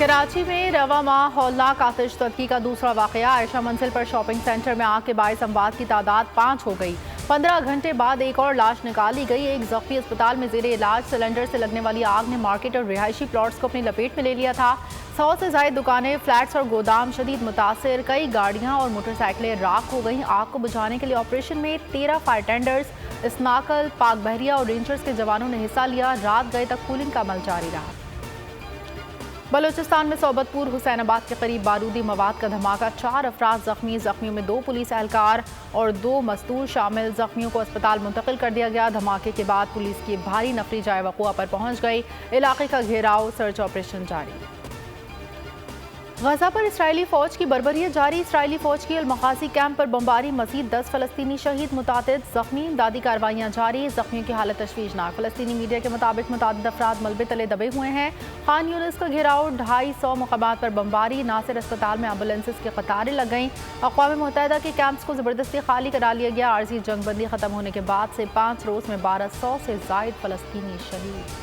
कराची में रवा माह हौलनाक आतिश ज़दगी का दूसरा वाक़या। आयशा मंजिल पर शॉपिंग सेंटर में आग के बाइस अमवात की तादाद 5 हो गई। 15 घंटे बाद एक और लाश निकाली गई। एक ज़ख्मी अस्पताल में ज़ेरे इलाज। सिलेंडर से लगने वाली आग ने मार्केट और रिहायशी प्लॉट्स को अपनी लपेट में ले लिया था। 100 से ज़ायद दुकानें, फ्लैट्स और गोदाम शदीद मुतासिर। कई गाड़ियाँ और मोटरसाइकिलें राख हो गईं। आग को बुझाने के लिए ऑपरेशन में 13 फायर टेंडर्स, स्नाकल, पाक बहरिया और रेंजर्स के जवानों ने हिस्सा लिया। रात गए तक कूलिंग का अमल जारी रहा। बलूचिस्तान में सोबतपुर हुसैनाबाद के करीब बारूदी मवाद का धमाका। 4 अफराद जख्मी। जख्मियों में 2 पुलिस एहलकार और 2 मजदूर शामिल। जख्मियों को अस्पताल मुंतकिल कर दिया गया। धमाके के बाद पुलिस की भारी नफरी जाए वक़ुआ पर पहुंच गई। इलाके का घेराव, सर्च ऑपरेशन जारी। गजा पर इसराइली फौज की बर्बरियत जारी। इसराइली फौज की अल-मखाज़ी कैंप पर बमबारी। मजीद 10 फलस्तीनी शहीद, मुतादिद जख्मी। इमदादी कार्रवाइयाँ जारी। जख्मियों की हालत तशवीशनाक। फलस्तीनी मीडिया के मुताबिक मुतादिद अफराद मलबे तले दबे हुए हैं। खान यूनिस का घेराव, 250 मकामात पर बमबारी। नासिर अस्पताल में एम्बुलेंसेस की कतारें लग गईं। अक़वाम मुत्तहिदा के कैंप्स को ज़बरदस्ती खाली करा लिया गया। आर्जी जंगबंदी ख़त्म होने के बाद से 5 रोज़ में 1200 से ज़ायद फलस्तीनी शहीद।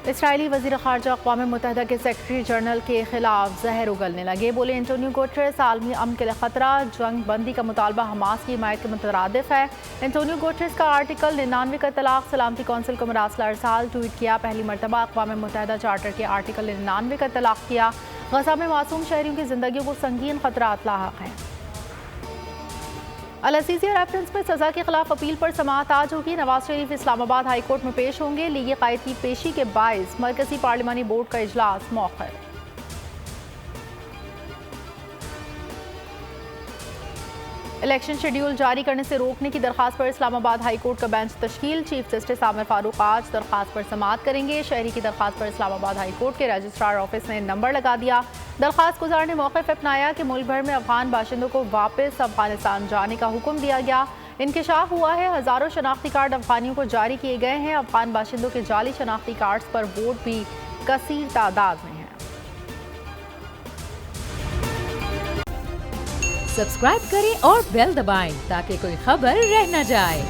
इसराइली वज़ीर ख़ारजा अक़वाम मुत्तहिदा के सेक्रेटरी जनरल के खिलाफ जहर उगलने लगे। बोले एंटोनियो गुटेरेस आलमी अमन के लिए ख़तरा। जंग बंदी का मुतालबा हमास की हिमायत के मुतरादिफ है। एंटोनियो गुटेरेस का आर्टिकल 99 का तलाक। सलामती कौंसिल को मरासला अरसाल ट्वीट किया। पहली मरतबा अक़वाम मुत्तहिदा चार्टर के आर्टिकल 99 का तलाक किया। गजा में मासूम शहरियों की ज़िंदगियों को संगीन ख़तरात लाहक हैं। अल-अज़ीज़िया रेफरेंस में सज़ा के खिलाफ अपील पर समाअत आज होगी। नवाज शरीफ इस्लामाबाद हाई कोर्ट में पेश होंगे। लीगी कायद की पेशी के बाइस मरकज़ी पार्लिमानी बोर्ड का इजलास मौखर। इलेक्शन शेड्यूल जारी करने से रोकने की दरखास्त पर इस्लामाबाद हाई कोर्ट का बेंच तश्कील। चीफ जस्टिस आमिर फारूक आज दरखास्त पर समाअत करेंगे। शहरी की दरखास्त पर इस्लामाबाद हाई कोर्ट के रजिस्ट्रार ऑफिस ने नंबर लगा दिया। दरखास्त गुजार ने मौक़िफ़ अपनाया कि मुल्क भर में अफगान बाशिंदों को वापस अफगानिस्तान जाने का हुक्म दिया गया। इंकिशाफ हुआ है। हज़ारों शनाख्ती कार्ड अफगानियों को जारी किए गए हैं। अफगान बाशिंदों के जाली शनाख्ती कार्ड्स पर वोट भी कसीर तादाद में है। सब्सक्राइब करें और बेल दबाएं ताकि कोई खबर रह न जाए।